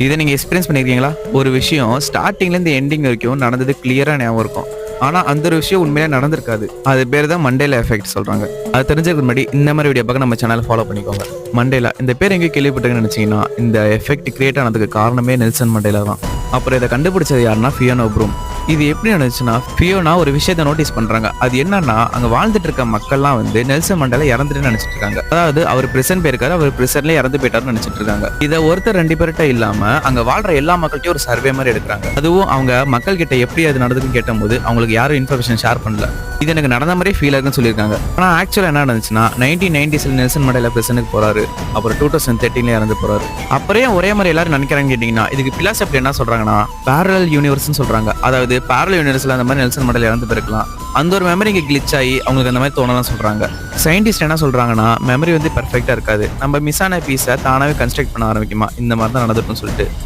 இதை நீங்க எக்ஸ்பீரியன்ஸ் பண்ணிருக்கீங்களா? ஒரு விஷயம் ஸ்டார்டிங்ல இருந்து எண்டிங் வரைக்கும் நடந்தது கிளியரா ஞாபகம் இருக்கும். ஆனா அந்த ஒரு விஷயம் உண்மையிலே நடந்திருக்காது. அது பேர் தான் மண்டேலா எஃபெக்ட் சொல்றாங்க. அது தெரிஞ்சதுக்கு முன்னாடி இந்த மாதிரி வீடியோ பார்க்க நம்ம சேனலை ஃபாலோ பண்ணிக்கோங்க. மண்டேலா இந்த பேர் எங்கேயும் கேள்விப்பட்டீங்கன்னு நினைச்சீங்கன்னா, இந்த எஃபெக்ட் கிரியேட் ஆனதுக்கு காரணமே நெல்சன் மண்டேலா தான். அப்புறம் இதை கண்டுபிடிச்சது யாருன்னா ஃபியோனா ப்ரூம். இது எப்படி நடந்துச்சுன்னா, ஃபியோனா ஒரு விஷயத்தை நோட்டீஸ் பண்றாங்க. அது என்னன்னா, அங்க வாழ்ந்துட்டு இருக்க மக்கள்லாம் வந்து நெல்சன் மண்டேலா இறந்துட்டு நினைச்சிட்டு இருக்காங்க. அதாவது அவர் பிரிசன் போயிருக்காரு, அவர் பிரிசன்ல இறந்து போயிட்டாருன்னு நினைச்சிட்டு இருக்காங்க. இதை ஒருத்தர் 2 பேர்கிட்ட இல்லாம அங்க வாழ்ற எல்லா மக்கள்கிட்டயும் ஒரு சர்வே மாதிரி எடுக்கிறாங்க. அதுவும் அவங்க மக்கள் கிட்ட எப்படி அது நடந்துன்னு கேட்டபோது அவங்களுக்கு யாரும் இன்ஃபர்மேஷன் ஷேர் பண்ணல. இது எனக்கு நடந்த மாதிரி ஃபீல் ஆகுன்னு சொல்லியிருக்காங்க. ஆனா ஆக்சுவலா என்ன நடந்துச்சுன்னா, 1990s நெல்சன் மண்டேலா பிரிசனுக்கு போறாரு. அப்புறம் 2013 இறந்து போறாரு. அப்புறம் ஒரே மாதிரி எல்லாரும் நினைக்கிறாங்கன்னு கேட்டீங்கன்னா, இதுக்கு பிலாசபி என்ன சொல்றாங்கன்னா, பேரலல் யூனிவர்ஸ்னு சொல்றாங்க. அதாவது பேரலல் யூனிவர்ஸ்ல அந்த மாதிரி நெல்சன் மண்டேலா இறந்து போயிருக்கலாம். அந்த ஒரு மெமரி இங்க கிளிச் ஆகி அவங்களுக்கு அந்த மாதிரி தோணலாம் சொல்றாங்க. சயின்டிஸ்ட் என்ன சொல்றாங்கன்னா, மெமரி வந்து பெர்ஃபெக்ட்டா இருக்காது. நம்ம மிஸ் ஆன பீஸை தானாவே கன்ஸ்ட்ரக்ட் பண்ண ஆரம்பிக்குமா, இந்த மாதிரி தான் நடந்துருக்குன்னு சொல்லிட்டு